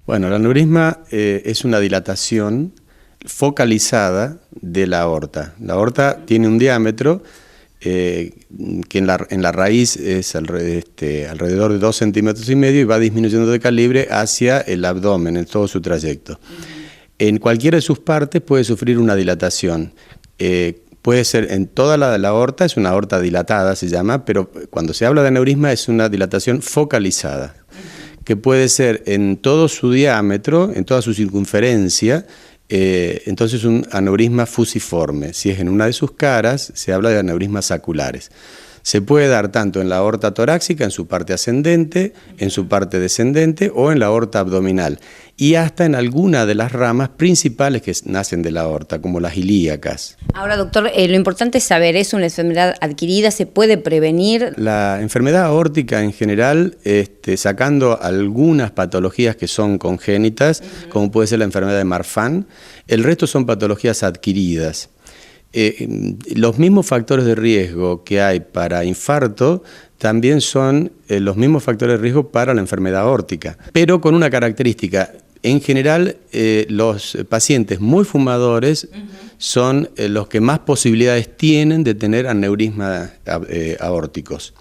Bueno, el aneurisma es una dilatación focalizada de la aorta. La aorta tiene un diámetro que en la raíz es alrededor de 2,5 centímetros y va disminuyendo de calibre hacia el abdomen en todo su trayecto. En cualquiera de sus partes puede sufrir una dilatación. Puede ser en toda la aorta, es una aorta dilatada se llama, pero cuando se habla de aneurisma es una dilatación focalizada, que puede ser en todo su diámetro, en toda su circunferencia. Entonces un aneurisma fusiforme. Si es en una de sus caras, se habla de aneurismas saculares. Se puede dar tanto en la aorta torácica, en su parte ascendente, en su parte descendente o en la aorta abdominal. Y hasta en alguna de las ramas principales que nacen de la aorta, como las ilíacas. Ahora, doctor, lo importante es saber, ¿es una enfermedad adquirida? ¿Se puede prevenir? La enfermedad aórtica en general, sacando algunas patologías que son congénitas, como puede ser la enfermedad de Marfan, el resto son patologías adquiridas. Los mismos factores de riesgo que hay para infarto también son los mismos factores de riesgo para la enfermedad aórtica, pero con una característica. En general, los pacientes muy fumadores son los que más posibilidades tienen de tener aneurismas aórticos.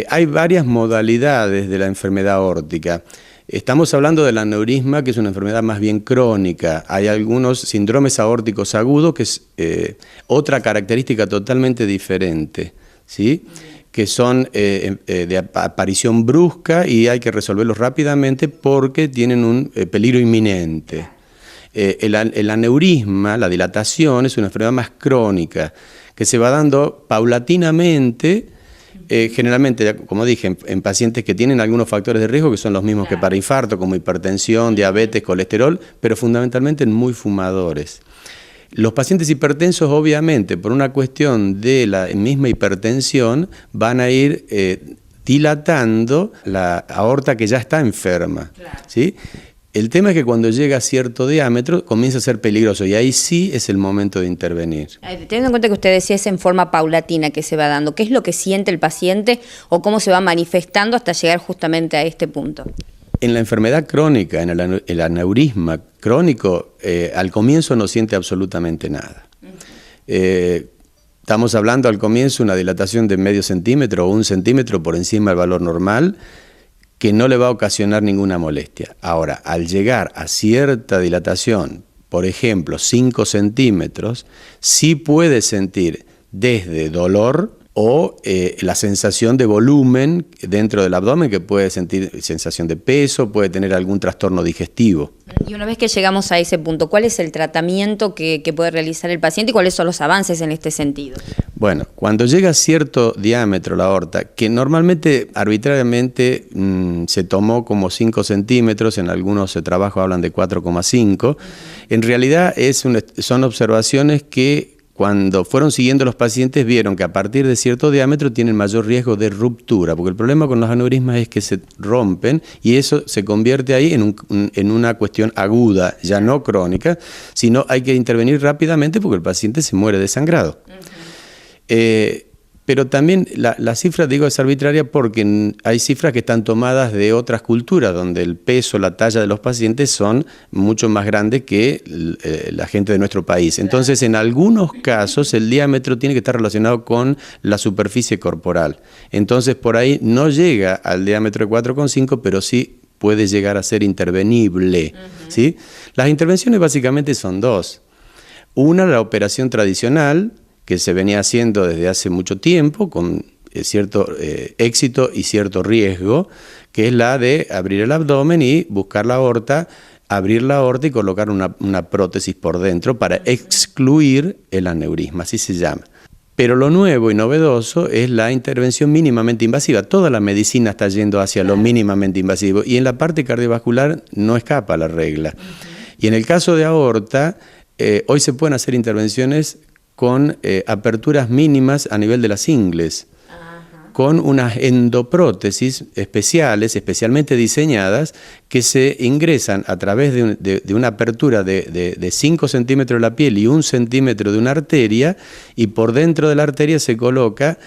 Hay varias modalidades de la enfermedad aórtica. Estamos hablando del aneurisma, que es una enfermedad más bien crónica. Hay algunos síndromes aórticos agudos, que es otra característica totalmente diferente, ¿sí? Que son de aparición brusca y hay que resolverlos rápidamente porque tienen un peligro inminente. El aneurisma, la dilatación, es una enfermedad más crónica, que se va dando paulatinamente. Generalmente, como dije, en pacientes que tienen algunos factores de riesgo que son los mismos que para infarto, como hipertensión, diabetes, colesterol, pero fundamentalmente en muy fumadores. Los pacientes hipertensos, obviamente, por una cuestión de la misma hipertensión, van a ir dilatando la aorta que ya está enferma, ¿sí? El tema es que cuando llega a cierto diámetro comienza a ser peligroso y ahí sí es el momento de intervenir. Teniendo en cuenta que usted decía es en forma paulatina que se va dando, ¿qué es lo que siente el paciente o cómo se va manifestando hasta llegar justamente a este punto? En la enfermedad crónica, en el aneurisma crónico, al comienzo no siente absolutamente nada. Estamos hablando al comienzo de una dilatación de medio centímetro o 1 centímetro por encima del valor normal, que no le va a ocasionar ninguna molestia. Ahora, al llegar a cierta dilatación, por ejemplo 5 centímetros, sí puede sentir desde dolor o la sensación de volumen dentro del abdomen, que puede sentir sensación de peso, puede tener algún trastorno digestivo. Y una vez que llegamos a ese punto, ¿cuál es el tratamiento que puede realizar el paciente y cuáles son los avances en este sentido? Bueno, cuando llega a cierto diámetro la aorta, que normalmente arbitrariamente se tomó como 5 centímetros, en algunos trabajos hablan de 4,5, en realidad son observaciones que cuando fueron siguiendo los pacientes vieron que a partir de cierto diámetro tienen mayor riesgo de ruptura, porque el problema con los aneurismas es que se rompen y eso se convierte ahí en una cuestión aguda, ya no crónica, sino hay que intervenir rápidamente porque el paciente se muere desangrado. Pero también la cifra, digo, es arbitraria porque hay cifras que están tomadas de otras culturas, donde el peso, la talla de los pacientes son mucho más grandes que la gente de nuestro país. Entonces, en algunos casos, el diámetro tiene que estar relacionado con la superficie corporal. Entonces, por ahí no llega al diámetro de 4,5, pero sí puede llegar a ser intervenible, ¿sí? Las intervenciones básicamente son dos. Una, la operación tradicional, que se venía haciendo desde hace mucho tiempo, con cierto éxito y cierto riesgo, que es la de abrir el abdomen y buscar la aorta, abrir la aorta y colocar una prótesis por dentro para excluir el aneurisma, así se llama. Pero lo nuevo y novedoso es la intervención mínimamente invasiva. Toda la medicina está yendo hacia lo mínimamente invasivo y en la parte cardiovascular no escapa la regla. Y en el caso de aorta, hoy se pueden hacer intervenciones con aperturas mínimas a nivel de las ingles, con unas endoprótesis especiales, especialmente diseñadas, que se ingresan a través de una apertura de 5 centímetros de la piel y 1 centímetro de una arteria, y por dentro de la arteria se coloca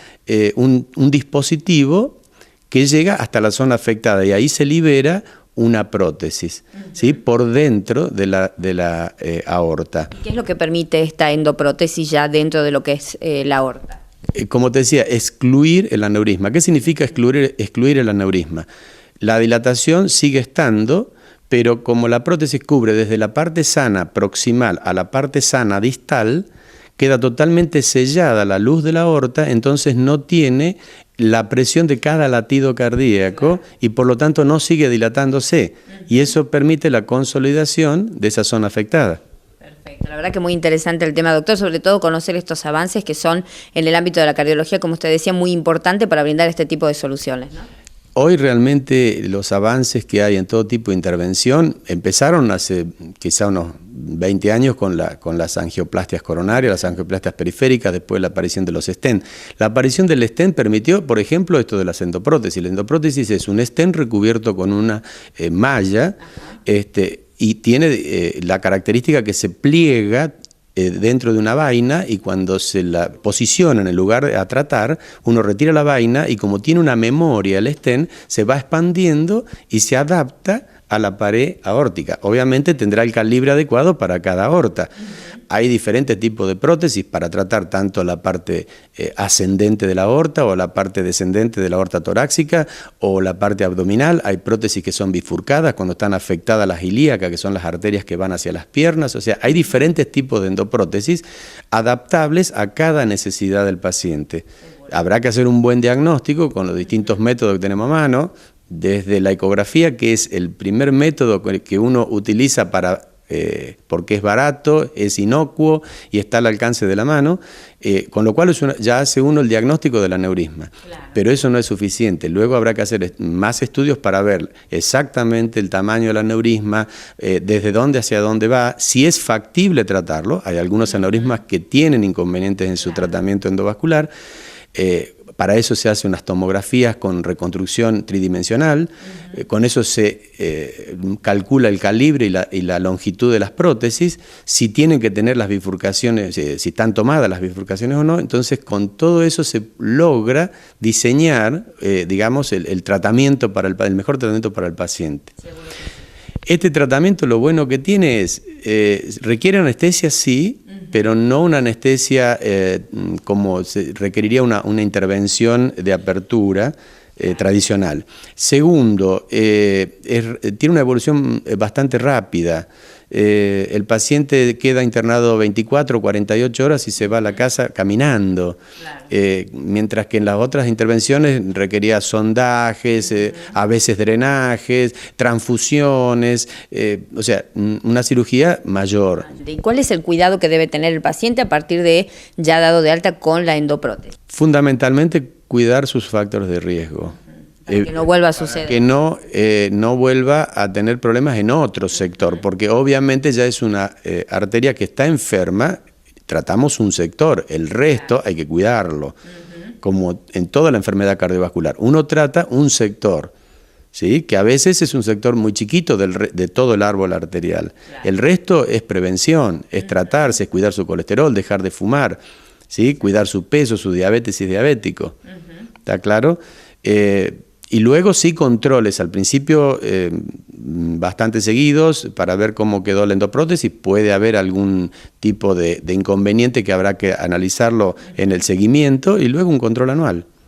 un dispositivo que llega hasta la zona afectada, y ahí se libera una prótesis, ¿sí? Por dentro de la aorta. ¿Qué es lo que permite esta endoprótesis ya dentro de lo que es la aorta? Como te decía, excluir el aneurisma. ¿Qué significa excluir el aneurisma? La dilatación sigue estando, pero como la prótesis cubre desde la parte sana proximal a la parte sana distal, queda totalmente sellada la luz de la aorta, entonces no tiene la presión de cada latido cardíaco y por lo tanto no sigue dilatándose. Y eso permite la consolidación de esa zona afectada. Perfecto, la verdad que muy interesante el tema, doctor, sobre todo conocer estos avances que son en el ámbito de la cardiología, como usted decía, muy importante para brindar este tipo de soluciones, ¿no? Hoy realmente los avances que hay en todo tipo de intervención empezaron hace quizá unos 20 años con las angioplastias coronarias, las angioplastias periféricas, después la aparición de los stent. La aparición del stent permitió, por ejemplo, esto de las endoprótesis. La endoprótesis es un stent recubierto con una malla y tiene la característica que se pliega dentro de una vaina y cuando se la posiciona en el lugar a tratar, uno retira la vaina y como tiene una memoria el stent, se va expandiendo y se adapta a la pared aórtica. Obviamente tendrá el calibre adecuado para cada aorta. Hay diferentes tipos de prótesis para tratar tanto la parte ascendente de la aorta o la parte descendente de la aorta torácica o la parte abdominal. Hay prótesis que son bifurcadas cuando están afectadas las ilíacas, que son las arterias que van hacia las piernas. O sea, hay diferentes tipos de endoprótesis adaptables a cada necesidad del paciente. Habrá que hacer un buen diagnóstico con los distintos métodos que tenemos a mano, desde la ecografía, que es el primer método que uno utiliza porque es barato, es inocuo y está al alcance de la mano, con lo cual ya hace uno el diagnóstico del aneurisma. Claro. Pero eso no es suficiente. Luego habrá que hacer más estudios para ver exactamente el tamaño del aneurisma, desde dónde hacia dónde va, si es factible tratarlo. Hay algunos aneurismas que tienen inconvenientes en su tratamiento endovascular. Para eso se hacen unas tomografías con reconstrucción tridimensional, con eso se calcula el calibre y la longitud de las prótesis, si tienen que tener las bifurcaciones, si están tomadas las bifurcaciones o no. Entonces con todo eso se logra diseñar, digamos, el tratamiento el mejor tratamiento para el paciente. Este tratamiento lo bueno que tiene es, requiere anestesia, sí, pero no una anestesia como se requeriría una intervención de apertura tradicional. Segundo, tiene una evolución bastante rápida. El paciente queda internado 24 o 48 horas y se va a la casa caminando, claro. Mientras que en las otras intervenciones requería sondajes, a veces drenajes, transfusiones, o sea, una cirugía mayor. ¿Y cuál es el cuidado que debe tener el paciente a partir de ya dado de alta con la endoprótesis? Fundamentalmente cuidar sus factores de riesgo. Para que no vuelva a suceder. Que no vuelva a tener problemas en otro sector, porque obviamente ya es una arteria que está enferma, tratamos un sector, el resto hay que cuidarlo, como en toda la enfermedad cardiovascular. Uno trata un sector, ¿sí? Que a veces es un sector muy chiquito de todo el árbol arterial. Claro. El resto es prevención, es tratarse, es cuidar su colesterol, dejar de fumar, ¿sí? Cuidar su peso, su diabetes si es diabético. ¿Está claro? Y luego sí controles, al principio bastante seguidos para ver cómo quedó la endoprótesis. Puede haber algún tipo de inconveniente que habrá que analizarlo en el seguimiento y luego un control anual.